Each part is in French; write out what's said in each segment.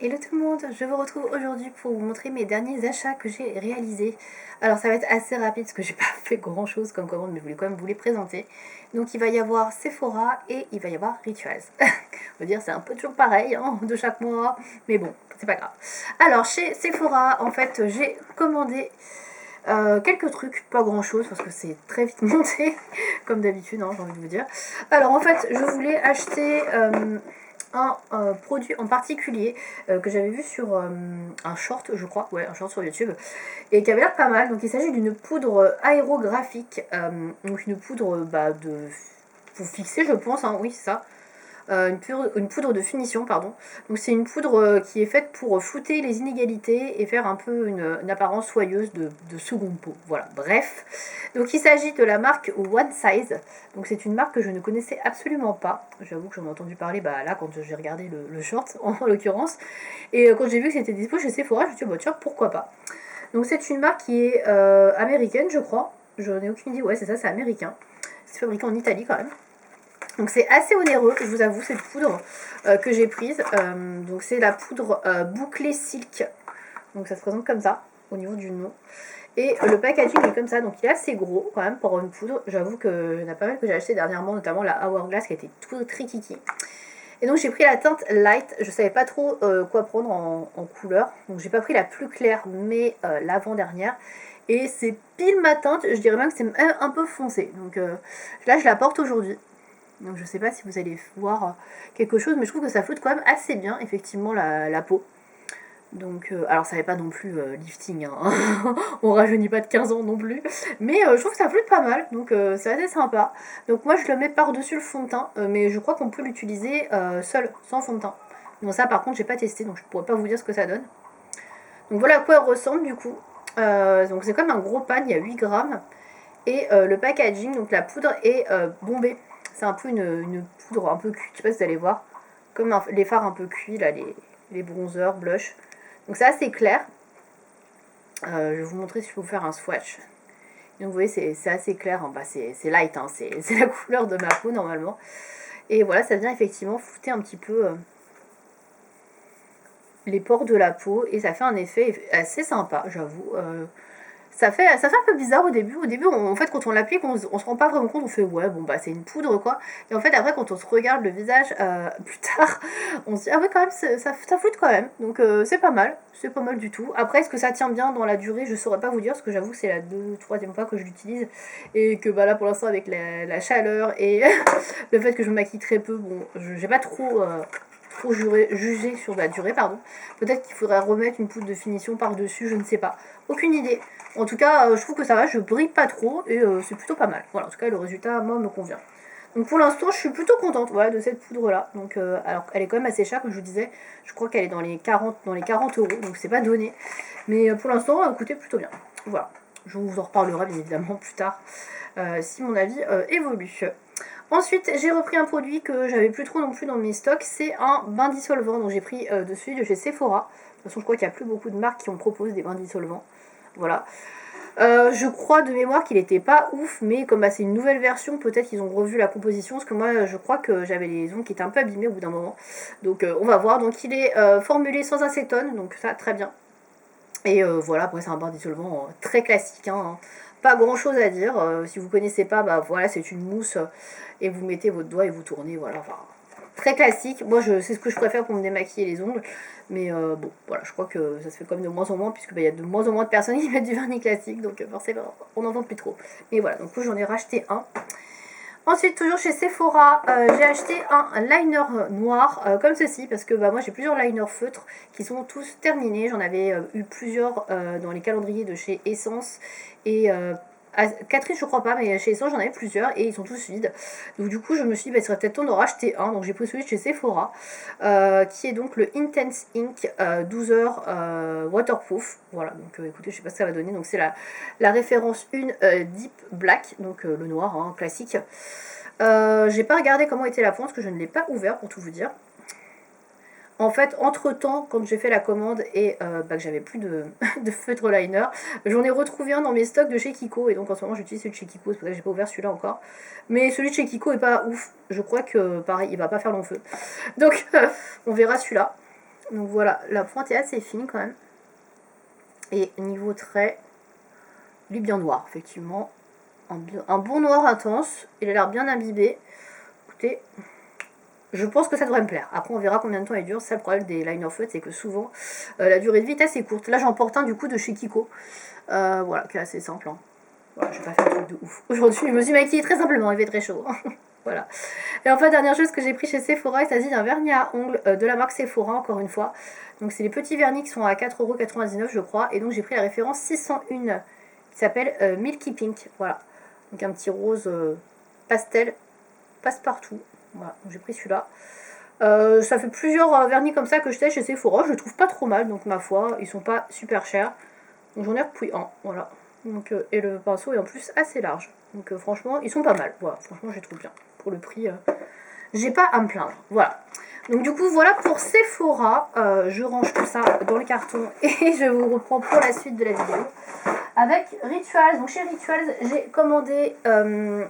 Hello tout le monde, je vous retrouve aujourd'hui pour vous montrer mes derniers achats que j'ai réalisés. Alors ça va être assez rapide parce que j'ai pas fait grand chose comme commande mais je voulais quand même vous les présenter. Donc il va y avoir Sephora et il va y avoir Rituals. On va dire c'est un peu toujours pareil hein, de chaque mois, mais bon, c'est pas grave. Alors chez Sephora, en fait j'ai commandé quelques trucs, pas grand chose parce que c'est très vite monté, comme d'habitude, hein, j'ai envie de vous dire. Alors en fait, je voulais acheter un produit en particulier que j'avais vu sur un short, je crois, ouais, un short sur YouTube, et qui avait l'air pas mal. Donc il s'agit d'une poudre aérographique, donc une poudre pour fixer, je pense, hein, oui, c'est ça. Une poudre de finition, pardon. Donc c'est une poudre qui est faite pour flouter les inégalités et faire un peu une apparence soyeuse de seconde peau. Voilà, bref. Donc il s'agit de la marque One Size. Donc c'est une marque que je ne connaissais absolument pas. J'avoue que j'en ai entendu parler là quand j'ai regardé le short en l'occurrence. Et quand j'ai vu que c'était dispo chez Sephora, je me suis dit tiens, pourquoi pas. Donc c'est une marque qui est américaine, je crois. Je n'ai aucune idée, ouais c'est ça, c'est américain. C'est fabriqué en Italie quand même. Donc c'est assez onéreux, je vous avoue, cette poudre que j'ai prise. Donc c'est la poudre bouclée silk. Donc ça se présente comme ça, au niveau du nom. Et le packaging est comme ça, donc il est assez gros quand même pour une poudre. J'avoue qu'il y en a pas mal que j'ai acheté dernièrement, notamment la Hourglass qui était tout très kiki. Et donc j'ai pris la teinte light, je savais pas trop quoi prendre en couleur. Donc j'ai pas pris la plus claire, mais l'avant-dernière. Et c'est pile ma teinte, je dirais même que c'est un peu foncé. Donc là je la porte aujourd'hui. Donc je sais pas si vous allez voir quelque chose, mais je trouve que ça flotte quand même assez bien, effectivement, la peau. Donc, alors ça n'est pas non plus lifting, hein. On rajeunit pas de 15 ans non plus, mais je trouve que ça flotte pas mal, donc c'est assez sympa. Donc moi je le mets par-dessus le fond de teint, mais je crois qu'on peut l'utiliser seul, sans fond de teint. Donc ça par contre j'ai pas testé, donc je pourrais pas vous dire ce que ça donne. Donc voilà à quoi elle ressemble du coup. Donc c'est comme un gros pan, il y a 8 grammes. Et le packaging, donc la poudre est bombée. C'est un peu une poudre un peu cuite, je sais pas si vous allez voir. Comme les fards un peu cuits, là, les bronzers, blush. Donc c'est assez clair. Je vais vous montrer si je peux vous faire un swatch. Donc vous voyez, c'est assez clair. Hein. Bah, c'est light, hein. C'est la couleur de ma peau normalement. Et voilà, ça vient effectivement flouter un petit peu les pores de la peau. Et ça fait un effet assez sympa, j'avoue. Ça fait un peu bizarre au début. Au début, en fait, quand on l'applique, on se rend pas vraiment compte. On fait ouais, bon bah c'est une poudre quoi. Et en fait, après, quand on se regarde le visage plus tard, on se dit ah ouais, quand même, ça floute quand même. Donc c'est pas mal. C'est pas mal du tout. Après, est-ce que ça tient bien dans la durée? Je saurais pas vous dire parce que j'avoue que c'est la troisième fois que je l'utilise. Et que bah là, pour l'instant, avec la chaleur et le fait que je me maquille très peu, bon, j'ai pas trop jugé sur la durée, pardon. Peut-être qu'il faudrait remettre une poudre de finition par-dessus, je ne sais pas. Aucune idée. En tout cas, je trouve que ça va, je brille pas trop et c'est plutôt pas mal. Voilà, en tout cas, le résultat, moi, me convient. Donc pour l'instant, je suis plutôt contente voilà, de cette poudre-là. Donc, alors, elle est quand même assez chère, comme je vous disais. Je crois qu'elle est dans les 40 euros, donc c'est pas donné. Mais pour l'instant, elle coûtait plutôt bien. Voilà. Je vous en reparlerai bien évidemment plus tard si mon avis évolue. Ensuite, j'ai repris un produit que j'avais plus trop non plus dans mes stocks. C'est un bain dissolvant. Donc j'ai pris de celui de chez Sephora. De toute façon, je crois qu'il n'y a plus beaucoup de marques qui en proposent des bains dissolvants. Voilà. Je crois de mémoire qu'il était pas ouf, mais comme c'est une nouvelle version, peut-être qu'ils ont revu la composition, parce que moi je crois que j'avais les ongles qui étaient un peu abîmés au bout d'un moment. Donc on va voir. Donc il est formulé sans acétone, donc ça très bien. Et voilà, après c'est un bain dissolvant très classique, hein. Pas grand chose à dire. Si vous connaissez pas, bah voilà, c'est une mousse et vous mettez votre doigt et vous tournez, voilà. Enfin, très classique. Moi, c'est ce que je préfère pour me démaquiller les ongles. Mais bon, voilà, je crois que ça se fait comme de moins en moins, puisque bah, y a de moins en moins de personnes qui mettent du vernis classique, donc forcément, on n'en vend plus trop. Mais voilà, donc j'en ai racheté un. Ensuite, toujours chez Sephora, j'ai acheté un liner noir comme ceci, parce que bah, moi j'ai plusieurs liners feutres qui sont tous terminés. J'en avais eu plusieurs dans les calendriers de chez Essence et Catherine, je crois pas, mais chez Essence j'en avais plusieurs et ils sont tous vides. Donc du coup, je me suis dit, bah, il serait peut-être temps d'en racheter un. Donc j'ai pris celui de chez Sephora, qui est donc le Intense Ink 12 heures waterproof. Voilà, donc écoutez, je sais pas ce que ça va donner. Donc c'est la référence 1 Deep Black, donc le noir, hein, classique. J'ai pas regardé comment était la fonte, parce que je ne l'ai pas ouvert pour tout vous dire. En fait, entre temps, quand j'ai fait la commande et que j'avais plus de feutre liner, j'en ai retrouvé un dans mes stocks de chez Kiko. Et donc en ce moment, j'utilise celui de chez Kiko. C'est pour ça que j'ai pas ouvert celui-là encore. Mais celui de chez Kiko est pas ouf. Je crois que pareil, il va pas faire long feu. Donc on verra celui-là. Donc voilà, la pointe est assez fine quand même. Et niveau trait, il est bien noir, effectivement. Un bon noir intense. Il a l'air bien imbibé. Écoutez, je pense que ça devrait me plaire. Après, on verra combien de temps il dure. C'est le problème des liner feuds, c'est que souvent, la durée de vie est assez courte. Là, j'en porte un du coup de chez Kiko. Voilà, qui est assez simple. Hein. Voilà, je vais pas faire un truc de ouf. Aujourd'hui, je me suis maquillée très simplement, il fait très chaud. Voilà. Et enfin, dernière chose que j'ai pris chez Sephora, il s'agit d'un vernis à ongles de la marque Sephora, encore une fois. Donc, c'est les petits vernis qui sont à 4,99€, je crois. Et donc, j'ai pris la référence 601 qui s'appelle Milky Pink. Voilà. Donc, un petit rose pastel, passe-partout. Voilà, donc j'ai pris celui-là. Ça fait plusieurs vernis comme ça que je t'ai chez Sephora. Je le trouve pas trop mal, donc ma foi, ils sont pas super chers. Donc j'en ai repris un, voilà. Donc, et le pinceau est en plus assez large. Donc franchement, ils sont pas mal. Voilà, franchement, je les trouve bien. Pour le prix, j'ai pas à me plaindre. Voilà. Donc du coup, voilà pour Sephora. Je range tout ça dans le carton et je vous reprends pour la suite de la vidéo. Avec Rituals. Donc chez Rituals, j'ai commandé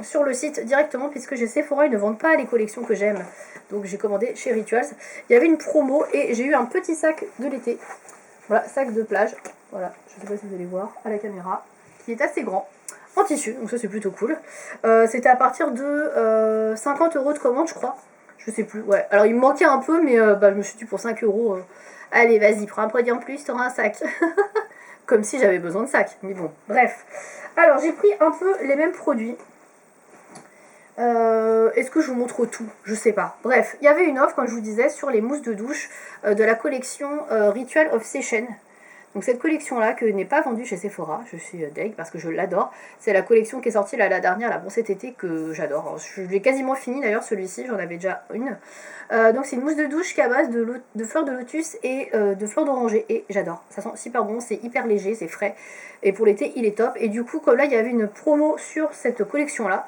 sur le site directement puisque chez Sephora, ils ne vendent pas les collections que j'aime. Donc j'ai commandé chez Rituals. Il y avait une promo et j'ai eu un petit sac de l'été. Voilà, sac de plage. Voilà, je ne sais pas si vous allez voir à la caméra. Qui est assez grand. En tissu, donc ça c'est plutôt cool. C'était à partir de 50€ de commande, je crois. Je sais plus, ouais. Alors il me manquait un peu, mais je me suis dit pour 5€. Allez, vas-y, prends un produit en plus, t'auras un sac. Comme si j'avais besoin de sac. Mais bon, bref. Alors j'ai pris un peu les mêmes produits. Est-ce que je vous montre tout? Je sais pas. Bref, il y avait une offre, comme je vous disais, sur les mousses de douche de la collection Ritual of Session. Donc cette collection-là, que n'est pas vendue chez Sephora, je suis deg parce que je l'adore. C'est la collection qui est sortie la dernière, là, pour cet été, que j'adore. Je l'ai quasiment fini d'ailleurs, celui-ci, j'en avais déjà une. Donc c'est une mousse de douche qui est à base de fleurs de lotus et de fleurs d'oranger. Et j'adore, ça sent super bon, c'est hyper léger, c'est frais. Et pour l'été, il est top. Et du coup, comme là, il y avait une promo sur cette collection-là,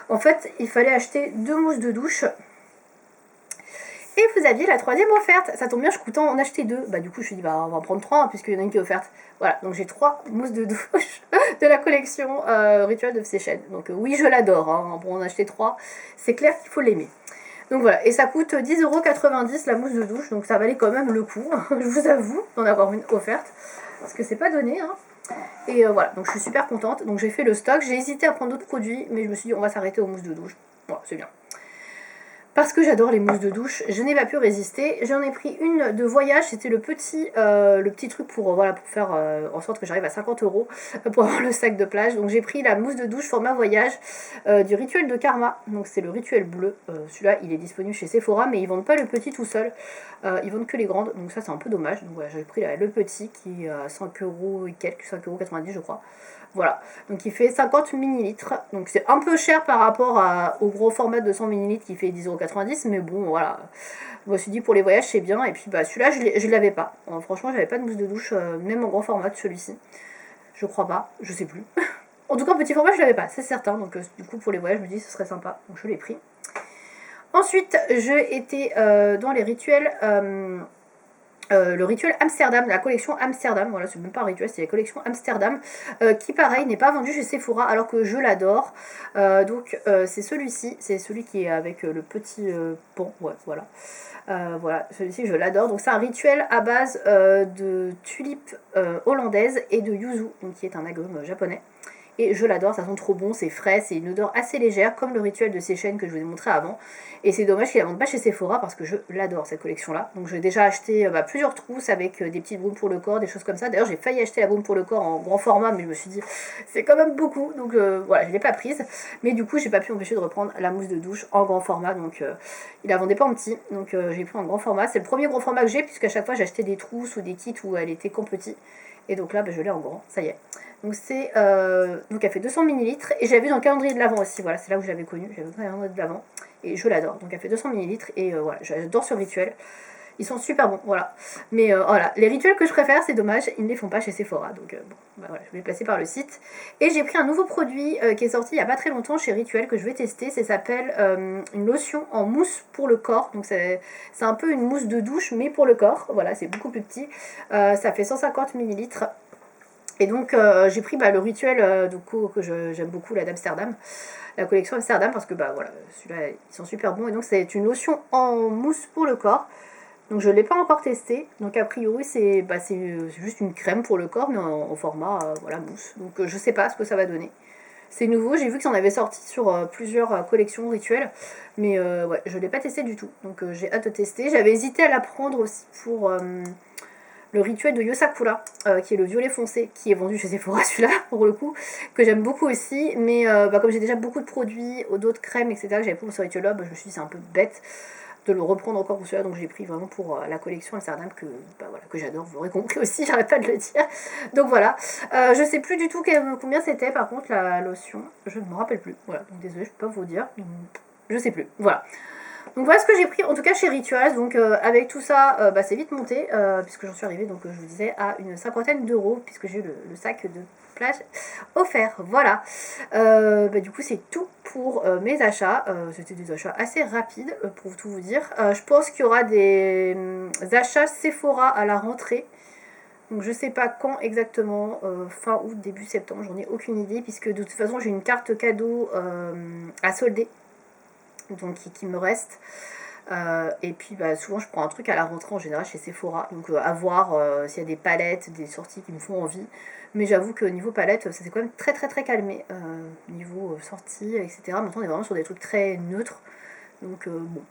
en fait, il fallait acheter 2 mousses de douche. Et vous aviez la troisième offerte. Ça tombe bien, je comptais en acheter 2. Bah du coup, je me suis dit, bah on va en prendre 3 hein, puisqu'il y en a une qui est offerte. Voilà, donc j'ai 3 mousses de douche de la collection Ritual of Session. Donc oui, je l'adore. Hein. Pour en acheter 3, c'est clair qu'il faut l'aimer. Donc voilà, et ça coûte 10,90€ la mousse de douche. Donc ça valait quand même le coup, je vous avoue, d'en avoir une offerte. Parce que c'est pas donné. Hein. Et voilà, donc je suis super contente. Donc j'ai fait le stock. J'ai hésité à prendre d'autres produits, mais je me suis dit, on va s'arrêter aux mousses de douche. Voilà, c'est bien. Parce que j'adore les mousses de douche, je n'ai pas pu résister. J'en ai pris une de voyage, c'était le petit truc pour, voilà, pour faire en sorte que j'arrive à 50€ pour avoir le sac de plage. Donc j'ai pris la mousse de douche format voyage du Rituel de Karma. Donc c'est le Rituel bleu. Celui-là, il est disponible chez Sephora, mais ils vendent pas le petit tout seul. Ils vendent que les grandes, donc ça c'est un peu dommage. Donc voilà, j'ai pris le petit qui est à 5€ et quelques, 5,90€ je crois. Voilà, donc il fait 50 ml, donc c'est un peu cher par rapport au gros format de 200 ml qui fait 10,90€, mais bon, voilà. Je me suis dit pour les voyages c'est bien, et puis bah celui-là je l'avais pas. Franchement, j'avais pas de mousse de douche, même en grand format de celui-ci. Je crois pas, je sais plus. En tout cas, en petit format, je l'avais pas, c'est certain, donc du coup pour les voyages, je me dis ce serait sympa, donc je l'ai pris. Ensuite, j'ai été dans les rituels. Le rituel Amsterdam, la collection Amsterdam, voilà, c'est même pas un rituel, c'est la collection Amsterdam, qui pareil n'est pas vendu chez Sephora alors que je l'adore. Donc c'est celui-ci, c'est celui qui est avec le petit pont, ouais, voilà. Voilà, celui-ci je l'adore. Donc c'est un rituel à base de tulipes hollandaises et de yuzu, donc qui est un agrume japonais. Et je l'adore, ça sent trop bon, c'est frais, c'est une odeur assez légère, comme le rituel de Seychelles que je vous ai montré avant. Et c'est dommage qu'il ne la vende pas chez Sephora parce que je l'adore cette collection-là. Donc j'ai déjà acheté plusieurs trousses avec des petites baumes pour le corps, des choses comme ça. D'ailleurs j'ai failli acheter la baume pour le corps en grand format, mais je me suis dit c'est quand même beaucoup. Donc voilà, je ne l'ai pas prise. Mais du coup j'ai pas pu m'empêcher de reprendre la mousse de douche en grand format. Donc il la vendait pas en petit, donc j'ai pris en grand format. C'est le premier grand format que j'ai, puisqu'à chaque fois j'achetais des trousses ou des kits où elle était qu'en petit. Et donc là je l'ai en grand, ça y est. Donc c'est donc elle fait 200 ml et j'avais vu dans le calendrier de l'Avent aussi, voilà, c'est là où je l'avais connu, j'avais vu dans le calendrier de l'Avent et je l'adore. Donc elle fait 200 ml et voilà, j'adore ce rituel. Ils sont super bons, voilà. Mais voilà, les rituels que je préfère, c'est dommage, ils ne les font pas chez Sephora. Donc bon, bah, voilà, je vais passer par le site. Et j'ai pris un nouveau produit qui est sorti il n'y a pas très longtemps chez Rituel que je vais tester. Ça s'appelle une lotion en mousse pour le corps. Donc c'est un peu une mousse de douche, mais pour le corps. Voilà, c'est beaucoup plus petit. Ça fait 150 ml. Et donc j'ai pris le rituel du coup, que j'aime beaucoup, là d'Amsterdam, la collection Amsterdam, parce que bah voilà, celui-là ils sont super bons. Et donc c'est une lotion en mousse pour le corps. Donc je ne l'ai pas encore testé. Donc a priori c'est juste une crème pour le corps mais en format voilà, mousse. Donc je sais pas ce que ça va donner. C'est nouveau, j'ai vu que ça en avait sorti sur plusieurs collections rituelles. Mais ouais, je ne l'ai pas testé du tout. Donc j'ai hâte de tester. J'avais hésité à la prendre aussi pour le rituel de Yosakura, qui est le violet foncé, qui est vendu chez Sephora celui-là, pour le coup, que j'aime beaucoup aussi. Mais comme j'ai déjà beaucoup de produits, d'autres crèmes, etc., que j'avais pour ce rituel-là, je me suis dit c'est un peu bête de le reprendre encore pour celui-là, donc j'ai pris vraiment pour la collection Amsterdam que j'adore, vous l'aurez compris aussi, j'arrête pas de le dire. Donc voilà, je sais plus du tout combien c'était par contre la lotion, je ne me rappelle plus, voilà, donc désolé, je peux pas vous dire, je sais plus, voilà. Donc voilà ce que j'ai pris en tout cas chez Rituals. Donc avec tout ça, c'est vite monté, puisque j'en suis arrivée, donc je vous disais, à une cinquantaine d'euros, puisque j'ai eu le sac de plage offert. Voilà. Du coup c'est tout pour mes achats. C'était des achats assez rapides, pour tout vous dire. Je pense qu'il y aura des achats Sephora à la rentrée. Donc je sais pas quand exactement, fin août, début septembre, j'en ai aucune idée, puisque de toute façon j'ai une carte cadeau à solder, donc qui me reste. Et puis souvent je prends un truc à la rentrée en général chez Sephora, donc à voir s'il y a des palettes, des sorties qui me font envie. Mais j'avoue que niveau palette, ça s'est quand même très très très calmé niveau sortie, etc. Maintenant on est vraiment sur des trucs très neutres, donc bon.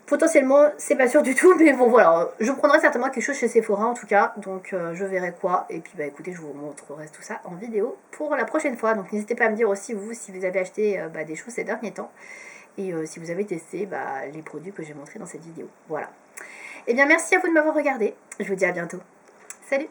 Potentiellement, c'est pas sûr du tout, mais bon voilà, je prendrai certainement quelque chose chez Sephora en tout cas, donc je verrai quoi. Et puis écoutez, je vous montrerai tout ça en vidéo pour la prochaine fois. Donc n'hésitez pas à me dire aussi vous si vous avez acheté des choses ces derniers temps et si vous avez testé les produits que j'ai montrés dans cette vidéo. Voilà. Et bien merci à vous de m'avoir regardé, je vous dis à bientôt. Salut!